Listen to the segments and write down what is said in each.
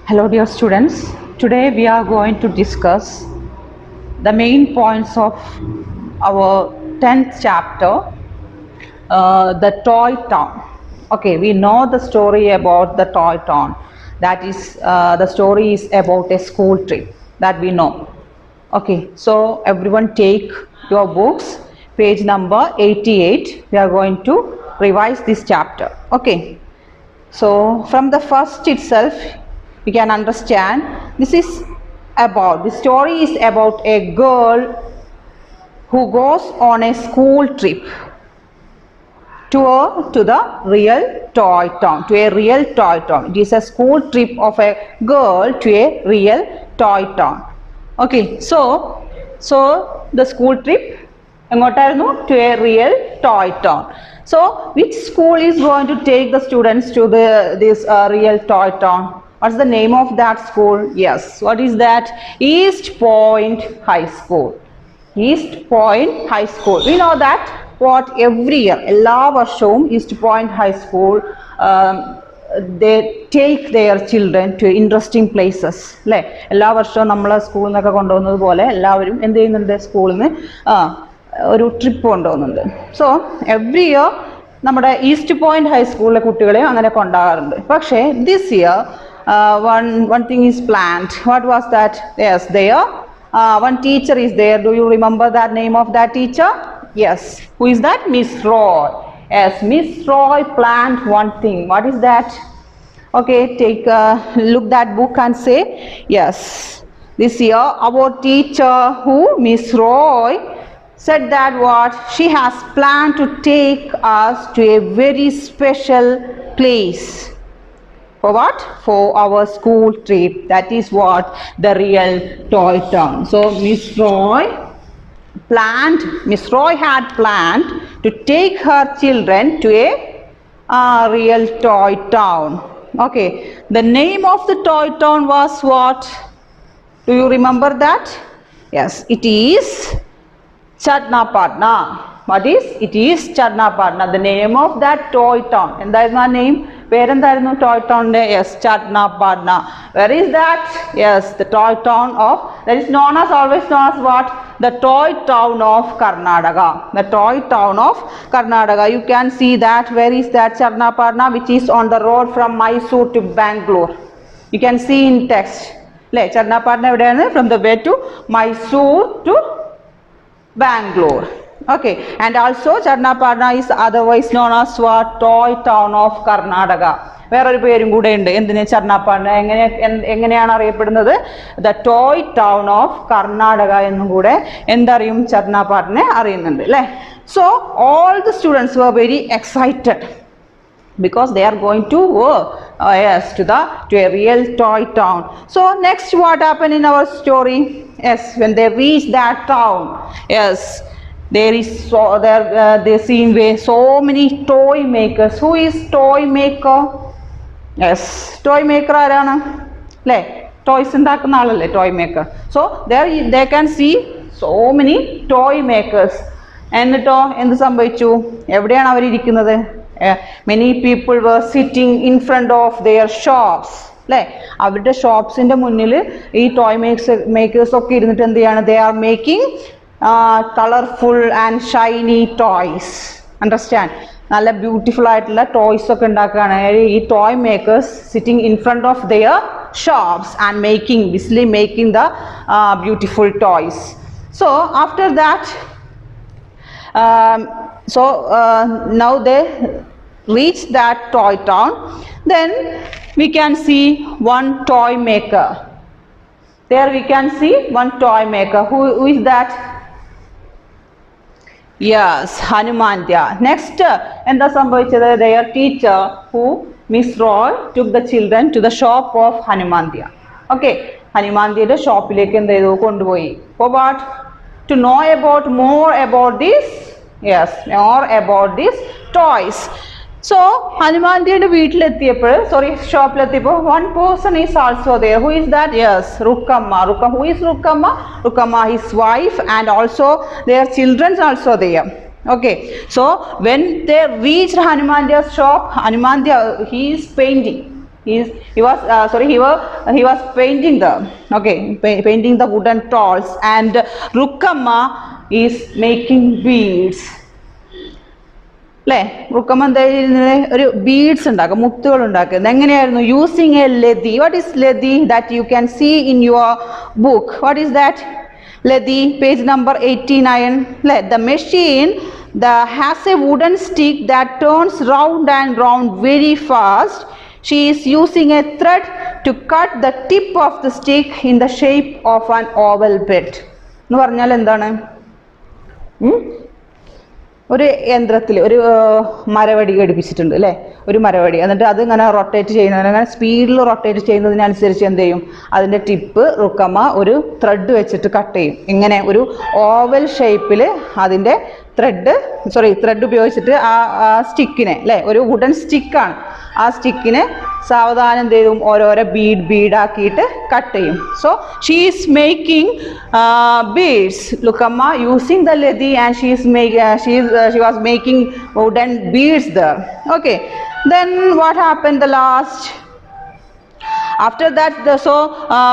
Hello dear students, today we are going to discuss the main points of our 10th chapter, the toy town. Okay, we know the story about the toy town. That is, the story is about a school trip that we know. Okay, so everyone take your books, page number 88. We are going to revise this chapter. Okay. So from the first itself, we can understand the story is about a girl who goes on a school trip to the real toy town, to a real toy town. It is a school trip of a girl to a real toy town. Okay, so the school trip to a real toy town. So which school is going to take the students to this real toy town? What's the name of that school? Yes, what is that? East Point High School. East Point High School. We know that what every year, എല്ലാ വർഷവും East Point High School they take their children to interesting places. അല്ലേ, എല്ലാ വർഷവും നമ്മളെ സ്കൂളിൽ നിന്നൊക്കെ കൊണ്ടുപോകുന്നത് പോലെ എല്ലാവരും എന്ത് ചെയ്യുന്നുണ്ട്, സ്കൂളിൽ നിന്ന് ഒരു ട്രിപ്പ് കൊണ്ടുപോകുന്നുണ്ട്. സോ എവ്രി ഇയർ നമ്മുടെ ഈസ്റ്റ് പോയിന്റ് ഹൈസ്കൂളിലെ കുട്ടികളെ അങ്ങനെ കൊണ്ടുപോകാറുണ്ട്. പക്ഷേ this year one thing is planned. What was that? Yes, there one teacher is there. Do you remember that name of that teacher? Yes. Who is that? Miss Roy. Yes, Miss Roy planned one thing. What is that? Okay, take look that book and say yes. This year our teacher, who Miss Roy, said that what she has planned to take us to a very special place. For what? For our school trip. That is what? The real toy town. So Miss Roy had planned to take her children to a real toy town. Okay, the name of the toy town was what? Do you remember that? Yes, it is Chattanapatna. What is? It is Chattanapatna. The name of that toy town. എന്തായിരുന്നു ആ name? പേരെന്തായിരുന്നു toy ടൗണിന്റെ? Yes, Chattanapatna. Where is that? Yes, the toy town of, that is known as, always known as what? The toy town of Karnataka. The toy town of Karnataka. You can see that. Where is that Chattanapatna? Which is on the road from Mysore to Bangalore. You can see in text. അല്ലേ, Chattanapatna എവിടെയാണ്? From the way to Mysore to Bangalore. Okay, and also Chattanapatna is otherwise known as what? Toy town of Karnataka. വേറൊരു പേരും കൂടെ ഉണ്ട്. എന്തിന്? Chattanapatna എങ്ങനെയാണ് അറിയപ്പെടുന്നത്? The toy town of Karnataka എന്നും കൂടെ എന്തറിയും? Chattanapatna അറിയുന്നുണ്ട് അല്ലേ. So all the students were very excited because they are going to yes, to a real toy town. So next, what happened in our story? Yes, when they reached that town, yes, they seen so many toy makers. Who is toy maker? Yes, toy maker ആരാണ്? അല്ലേ, toys ഉണ്ടാക്കുന്ന ആളല്ലേ toy maker. So there they can see so many toy makers. എന്നിട്ടോ എന്ത് സംഭവിച്ചു? എവിടെയാണ് അവരിയ്ക്കുന്നത്? Many people were sitting in front of their shops. അല്ലേ, അവരുടെ ഷോപ്സിന്റെ മുന്നിൽ ഈ ടോയ് മേക്കേഴ്സ് ഒക്കെ ഇരുന്നിട്ട് എന്ത് ചെയ്യാണ്? They are making colorful and shiny toys. Understand? നല്ല ബ്യൂട്ടിഫുൾ ആയിട്ടുള്ള ടോയ്സ് ഒക്കെ ഉണ്ടാക്കുകയാണ് ഈ toy makers sitting in front of their shops and busily making the beautiful toys. So after that, now they reach that toy town. Then we can see one toy maker. There we can see one toy maker. Who is that? Yes, Hanumantia. Next, എന്താ സംഭവിച്ചത്? Their teacher, who Miss Roy, took the children to the shop of Hanumantia. Okay, ഹനുമാന്തിയുടെ ഷോപ്പിലേക്ക് എന്ത് ചെയ്തു? കൊണ്ടുപോയി. For what? To know more about this. Yes, more about these toys. So ഹനുമാന്തിയുടെ ഷോപ്പിലെത്തിയപ്പോൾ one person is also there. Who is that? Yes, Rukkamma. Who is Rukkamma? Rukkamma, his wife, and also their children also there. Okay, so when they reached Hanumandia's shop, Hanumandia, he is painting. He was sorry, he was painting the, okay, painting the wooden dolls, and Rukkamma is making beads. അല്ലേ? റുക്കമ്മ ഒരു beads ഉണ്ടാക്കുക, മുത്തുകൾ ഉണ്ടാക്കുക. എങ്ങനെയായിരുന്നു? Using a lathe. What is lathe? That you can see in your book. What is that? Lathe, page number 89. അല്ലേ? The machine has a wooden stick that turns round and round very fast. She is using a thread to cut the tip of the stick in the shape of an oval bed. എന്ന് പറഞ്ഞാൽ എന്താണ്? ഒരു യന്ത്രത്തിൽ ഒരു മരവടി ഘടിപ്പിച്ചിട്ടുണ്ട് അല്ലേ? ഒരു മരവടി. എന്നിട്ട് അത് ഇങ്ങനെ റൊട്ടേറ്റ് ചെയ്യുന്നതിന്, അങ്ങനെ സ്പീഡിൽ റൊട്ടേറ്റ് ചെയ്യുന്നതിനനുസരിച്ച് എന്ത് ചെയ്യും? അതിൻ്റെ ടിപ്പ് റുക്കമ്മ ഒരു ത്രെഡ് വെച്ചിട്ട് കട്ട് ചെയ്യും. ഇങ്ങനെ ഒരു ഓവൽ ഷേപ്പിൽ അതിൻ്റെ ത്രെഡ് ഉപയോഗിച്ചിട്ട് ആ സ്റ്റിക്കിനെ, അല്ലേ, ഒരു വുഡൻ സ്റ്റിക്കാണ്, ആ സ്റ്റിക്കിനെ സാവധാനം എന്ത് ചെയ്യും? ഓരോരോ ബീഡാക്കിയിട്ട് കട്ട് ചെയ്യും. So she is making beads, Rukkamma using the lathe, and she was making wooden beads there. Okay, then what happened the last? After that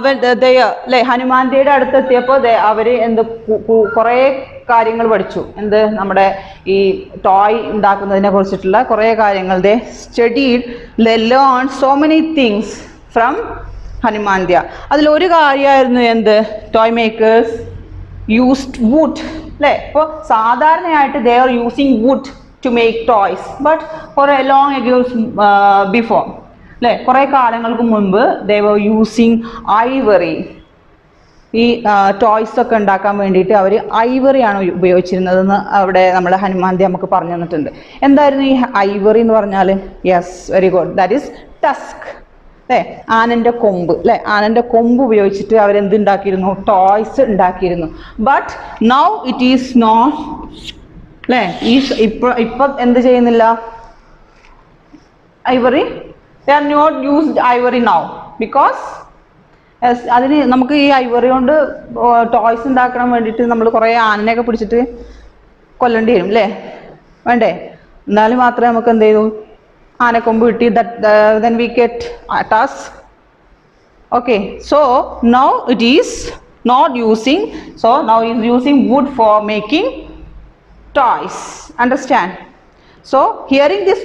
when they ഹനുമാന്തിയുടെ അടുത്തെത്തിയപ്പോൾ അവർ എന്ത് കുറേ കാര്യങ്ങൾ പഠിച്ചു. എന്ത്? നമ്മുടെ ഈ ടോയ് ഉണ്ടാക്കുന്നതിനെ കുറിച്ചിട്ടുള്ള കുറേ കാര്യങ്ങൾ. they studied, they learned so many things from ഹനുമാന്ത്യ. അതിലൊരു കാര്യമായിരുന്നു എന്ത്? ടോയ് മേക്കേഴ്സ് യൂസ്ഡ് വുഡ്, അല്ലേ? ഇപ്പോൾ സാധാരണയായിട്ട് they are using wood to make toys, but for a long ago before, അല്ലേ, കുറേ കാലങ്ങൾക്ക് മുൻപ് they were using ivory. ഈ ടോയ്സ് ഒക്കെ ഉണ്ടാക്കാൻ വേണ്ടിയിട്ട് അവർ ഐവറിയാണ് ഉപയോഗിച്ചിരുന്നതെന്ന് അവിടെ നമ്മുടെ ഹനുമാന്തി നമുക്ക് പറഞ്ഞു തന്നിട്ടുണ്ട്. എന്തായിരുന്നു ഈ ഐവറി എന്ന് പറഞ്ഞാൽ? Yes, very good, that is tusk, അല്ലേ? ആനൻ്റെ കൊമ്പ്, അല്ലേ? ആനൻ്റെ കൊമ്പ് ഉപയോഗിച്ചിട്ട് അവരെന്തുണ്ടാക്കിയിരുന്നു? ടോയ്സ് ഉണ്ടാക്കിയിരുന്നു. But now it is not, അല്ലേ? ഇപ്പം എന്ത് ചെയ്യുന്നില്ല? Ivory, they are not used ivory now because അതിന് നമുക്ക് ഈ ഐവറി കൊണ്ട് ടോയ്സ് ഉണ്ടാക്കാൻ വേണ്ടിയിട്ട് നമ്മൾ കുറേ ആനനെയൊക്കെ പിടിച്ചിട്ട് കൊല്ലേണ്ടി വരും, അല്ലേ? വേണ്ടേ? എന്നാലും മാത്രമേ നമുക്ക് എന്ത് ചെയ്തു? ആനക്കൊമ്പ് കിട്ടി. then we get a tusk. Okay, so now it is not using, so now is using wood for making toys. Understand? So hearing this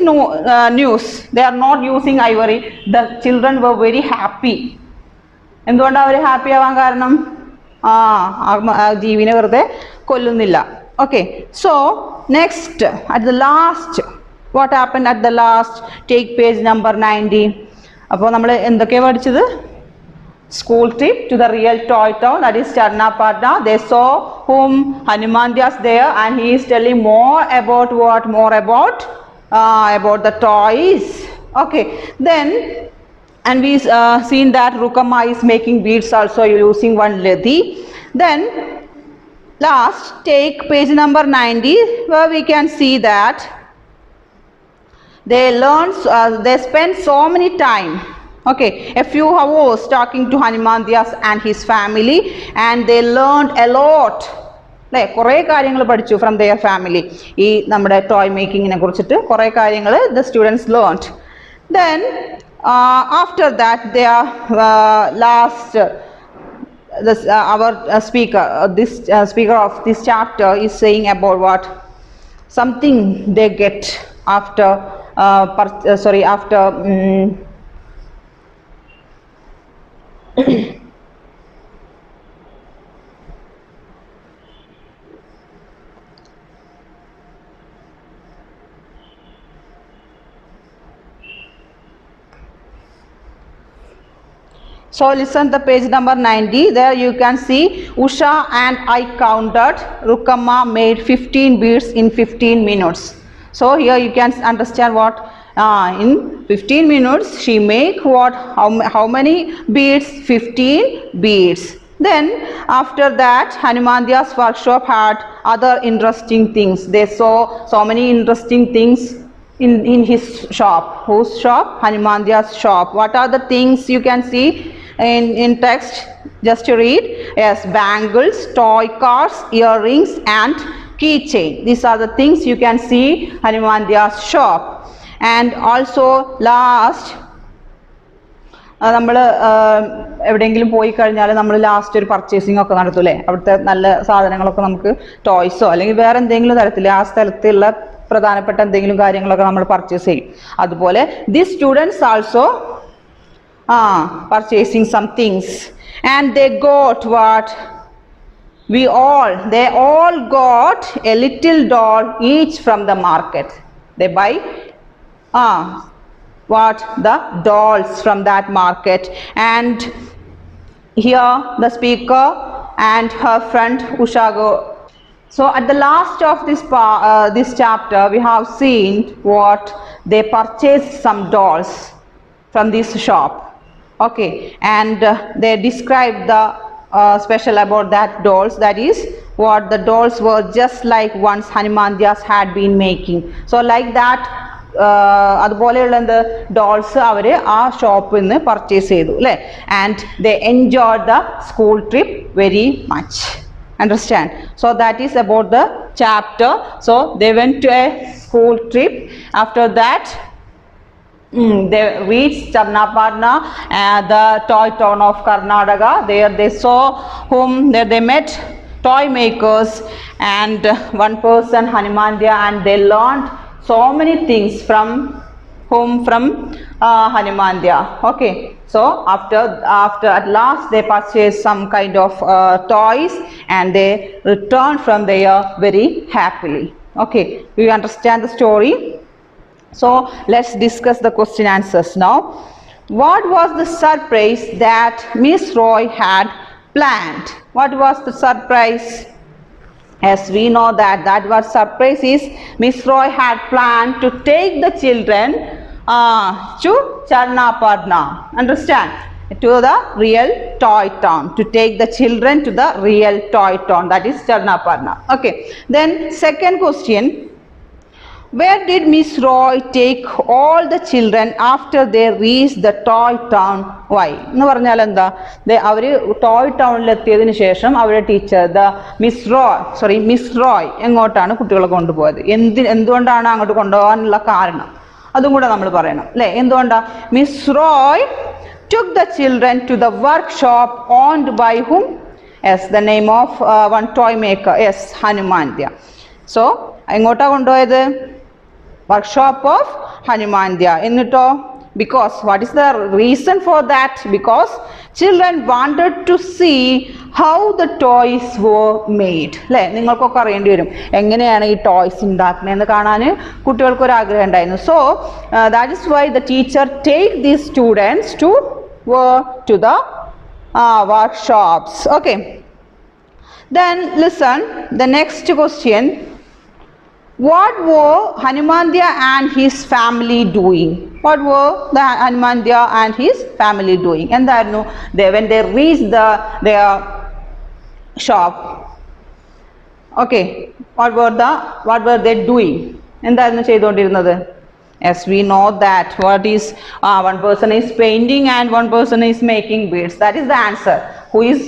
news, they are not using ivory. The children were very happy. എന്തുകൊണ്ടാണ് അവർ happy ആവാൻ കാരണം? ജീവിനെ വെറുതെ കൊല്ലുന്നില്ല. Okay, so next at the last, what happen at the last? Take page number 90. അപ്പോൾ നമ്മൾ എന്തൊക്കെയാണ് പഠിച്ചത്? School trip to the real toy town, that is Charnapadna. They saw whom Hanumandyas there, and he is telling more about what? More about the toys. Okay, then and we seen that Rukkamma is making beads also using one lati. Then last, take page number 90, where we can see that they learned, they spent so many time, okay, a few hours talking to Hanumandyas and his family, and they learned a lot. അല്ലേ? കുറേ കാര്യങ്ങൾ പഠിച്ചു from there family. ഈ നമ്മുടെ toy മേക്കിങ്ങിനെ കുറിച്ചിട്ട് കുറേ കാര്യങ്ങൾ the students learned. Then after that, they are last our speaker, this speaker of this chapter is saying about what? Something they get after So listen to page number 90. There you can see Usha and I counted. Rukkamma made 15 beads in 15 minutes. So here you can understand what? In 15 minutes she make what? How many beads? 15 beads. Then after that, Hanumandyas workshop had other interesting things. They saw so many interesting things in his shop. Whose shop? Hanumandyas shop. What are the things you can see in text? Just to read. Yes, bangles, toy cars, earrings and keychain. These are the things you can see Hanumandyas shop. And also last, നമ്മൾ എവിടെയെങ്കിലും പോയി കഴിഞ്ഞാൽ നമ്മൾ last ഒരു purchasing ഒക്കെ നടത്തൂലേ, അവിടുത്തെ നല്ല സാധനങ്ങളൊക്കെ നമുക്ക് ടോയ്സോ അല്ലെങ്കിൽ വേറെ എന്തെങ്കിലും തരത്തിൽ ആ സ്ഥലത്തുള്ള പ്രധാനപ്പെട്ട എന്തെങ്കിലും കാര്യങ്ങളൊക്കെ നമ്മൾ പർച്ചേസ് ചെയ്യും. അതുപോലെ the students also purchasing some things, and they got what they all got a little doll each from the market. They buy the dolls from that market. And here the speaker and her friend Usha go. So at the last of this chapter we have seen what they purchased some dolls from this shop. Okay, and they described the special about that dolls, that is what the dolls were just like once Hanumandyas had been making. So like that അതുപോലെയുള്ള എന്ത് dolls അവർ ആ ഷോപ്പിൽ നിന്ന് purchase ചെയ്തു അല്ലേ. And they enjoyed the school trip very much. Understand? So that is about the chapter. So they went to a school trip. After that they reached Channapadna, the toy town of Karnataka. There they saw there they met toy makers and one person Hanumandya, and they learned so many things from Hanumandya. Okay, so after at last they purchased some kind of toys and they returned from there very happily. Okay, do you understand the story? So let's discuss the question answers now. What was the surprise that Miss Roy had planned? What was the surprise? As we know that was surprise is Miss Roy had planned to take the children to Channapadna. Understand? To the real toy town. To take the children to the real toy town, that is Channapadna. Okay. Then second question. Where did Miss Roy take all the children after they reached the toy town? Why? എന്ന് പറഞ്ഞാൽ എന്താ, അവർ toy ടൗണിൽ എത്തിയതിന് ശേഷം അവരുടെ teacher miss Roy എങ്ങോട്ടാണ് കുട്ടികളെ കൊണ്ടുപോയത്, എന്തുകൊണ്ടാണ് അങ്ങോട്ട് കൊണ്ടുപോകാനുള്ള കാരണം അതും കൂടെ നമ്മൾ പറയണം അല്ലേ. എന്തുകൊണ്ടാ? Miss Roy took the children to the workshop owned by whom? Yes, the name of one toy maker. Yes, Hanumandya. So എങ്ങോട്ടാ കൊണ്ടുപോയത്? Workshop of Hanumandya. എന്നിട്ടോ because what is the reason for that? Because children wanted to see how the toys were made. അല്ലേ, നിങ്ങൾക്കൊക്കെ അറിയേണ്ടി വരും എങ്ങനെയാണ് ഈ toys ഉണ്ടാക്കുന്നതെന്ന് കാണാൻ കുട്ടികൾക്ക് ഒരു ആഗ്രഹം ഉണ്ടായിരുന്നു. So that is why the teacher take these students to the workshops. Okay, then listen the next question. What were Hanumandya and his family doing? What were the Hanumandya and his family doing? എന്തായിരുന്നു when they reached their shop? Okay, what were they doing? എന്തായിരുന്നു ചെയ്തുകൊണ്ടിരുന്നത്? Yes, we know that what is one person is painting and one person is making beads. That is the answer. Who is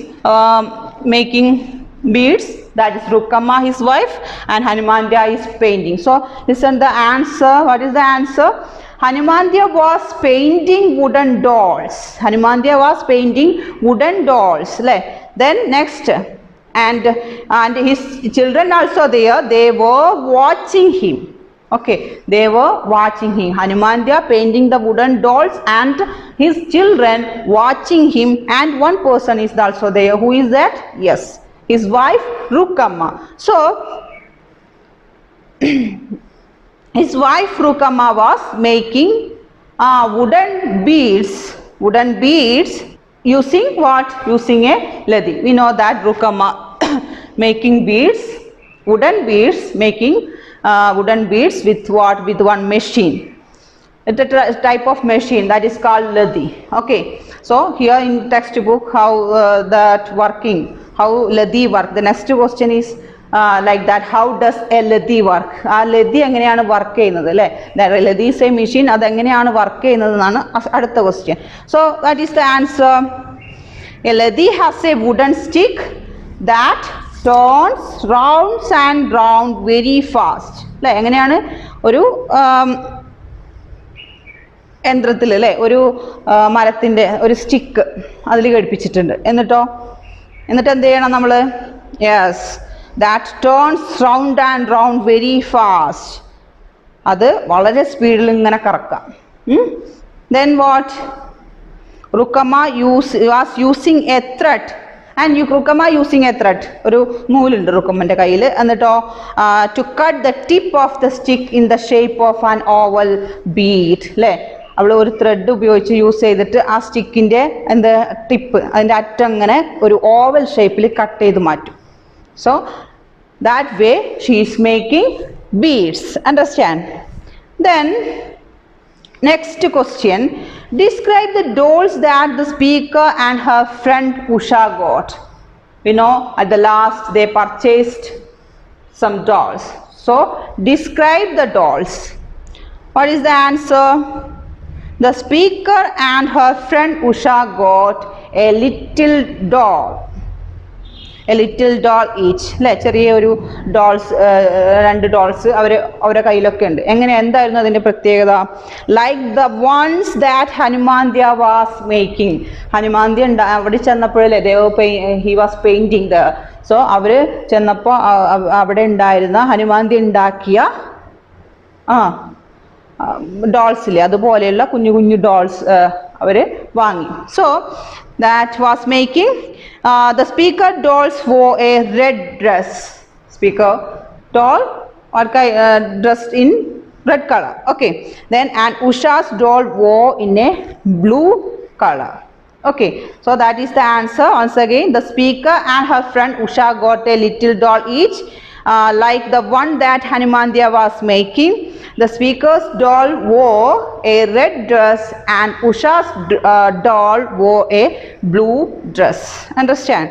making beads? That is Rukamma, his wife, and Hanumandya is painting. So listen the answer. What is the answer? Hanumandya was painting wooden dolls. Hanumandya was painting wooden dolls. Then next, and his children also there. They were watching him. Okay, they were watching him. Hanumandya painting the wooden dolls and his children watching him, and one person is also there. Who is that? Yes, his wife Rukamma. So his wife Rukamma was making wooden beads using what? Using a ladhi. We know that Rukamma making beads, wooden beads, making wooden beads with what? With one machine. It's a type of machine that is called ladhi. Okay, so here in textbook how that working, how ladhi work. The next question is like that, how does a ladhi work? ആ ലതി എങ്ങനെയാണ് work ചെയ്യുന്നത് അല്ലേ? ladhi is a machine, അതെങ്ങനെയാണ് work ചെയ്യുന്നതെന്നാണ് അടുത്ത question. So that is the answer. A ladhi has a wooden stick that turns rounds and round very fast. അല്ലേ, എങ്ങനെയാണ് ഒരു യന്ത്രത്തിൽ അല്ലേ ഒരു മരത്തിൻ്റെ ഒരു സ്റ്റിക്ക് അതിൽ ഘടിപ്പിച്ചിട്ടുണ്ട്. എന്നിട്ട് എന്ത് ചെയ്യണം നമ്മൾ? Yes, that turns round and round very fast. അത് വളരെ സ്പീഡിൽ ഇങ്ങനെ കറക്കാം. Then what? Rukkamma was using a thread and Rukkamma using a thread. ഒരു നൂലുണ്ട് റുക്കമ്മൻ്റെ കയ്യിൽ. എന്നിട്ടോ to cut the tip of the stick in the shape of an oval bead. അല്ലേ, അവൾ ഒരു ത്രെഡ് ഉപയോഗിച്ച് യൂസ് ചെയ്തിട്ട് ആ സ്റ്റിക്കിൻ്റെ ടിപ്പ്, അതിൻ്റെ അറ്റം ഇങ്ങനെ ഒരു ഓവൽ ഷേപ്പിൽ കട്ട് ചെയ്ത് മാറ്റും. So that way she is making beads. Understand? Then next question, describe the dolls that the speaker and her friend Usha got. You know, at the last they purchased some dolls. So describe the dolls. What is the answer? The speaker and her friend Usha got a little doll. A little doll each. അല്ലേ, ചെറിയ ഒരു dolls, 2 dolls അവരുടെ കയ്യിലൊക്കെ ഉണ്ട്. എന്തായിരുന്നു അതിൻ്റെ പ്രത്യേകത? Like the ones that Hanumanthya was making. Hanumanthya അവിടെ ചെന്നപ്പോഴല്ലേ he was painting the. So അവർ ചെന്നപ്പോൾ അവിടെ ഉണ്ടായിരുന്ന ഹനുമാന്ത്യ ഉണ്ടാക്കിയ ഡോൾസില്ലേ, അതുപോലെയുള്ള കുഞ്ഞു കുഞ്ഞു ഡോൾസ് അവർ വാങ്ങി. So that was making the speaker dolls wore a red dress. Speaker doll dressed in red color. Okay, then and Usha's doll wore in a blue color. Okay, so that is the answer. Once again, the speaker and her friend Usha got a little doll each, like the one that Hanumandya was making. The speaker's doll wore a red dress and Usha's doll wore a blue dress. Understand?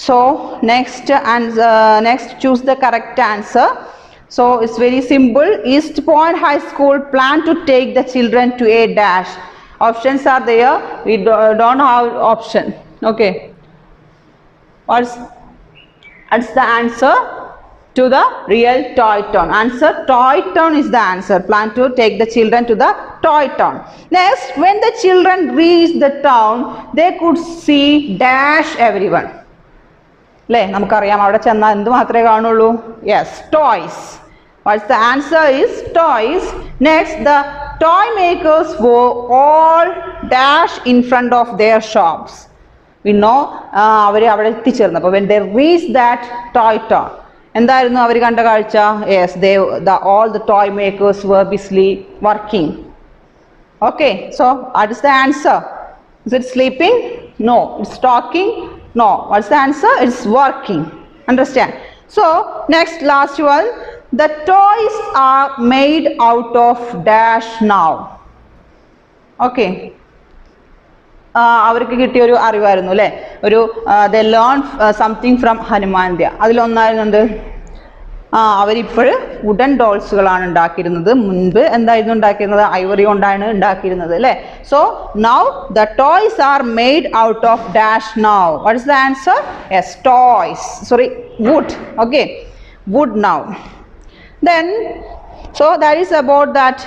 So next choose the correct answer. So it's very simple. East Point High School plan to take the children to a dash. Options are there. We don't have option. Okay. What's the answer to the real toy town? Answer, toy town is the answer. Plan to take the children to the toy town. Next, when the children reached the town, they could see dash everyone. അല്ലേ, നമുക്കറിയാം അവിടെ ചെന്നാൽ എന്ത് മാത്രമേ കാണുള്ളൂ? Yes, toys. What's the answer is toys. Next, the toy makers were all dash in front of their shops. We know അവർ അവിടെ എത്തിച്ചേർന്നപ്പോൾ when they reached that toy town, എന്തായിരുന്നു അവർ കണ്ട കാഴ്ച? Yes, all the toy makers were busily working. Okay, so what is the answer? Is it sleeping? No. It's talking? No. What's the answer? It's working. Understand? So next, last one, the toys are made out of dash now. Okay, അവർക്ക് കിട്ടിയ ഒരു അറിവായിരുന്നു അല്ലേ, ഒരു they learned something from ഹനുമാന്ത്യ. അതിലൊന്നായിരുന്നുണ്ട് അവരിപ്പോൾ wooden ഡോൾസുകളാണ് ഉണ്ടാക്കിയിരുന്നത്. മുൻപ് എന്തായിരുന്നു ഉണ്ടാക്കിയിരുന്നത്? Ivory കൊണ്ടാണ് ഉണ്ടാക്കിയിരുന്നത് അല്ലേ. So now the toys are made out of dash now. What is the answer? Yes, toys. Sorry, wood. Okay, wood now. Then so that is about that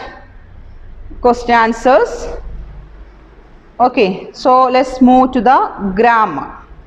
question answers. Okay, so let's move to the grammar.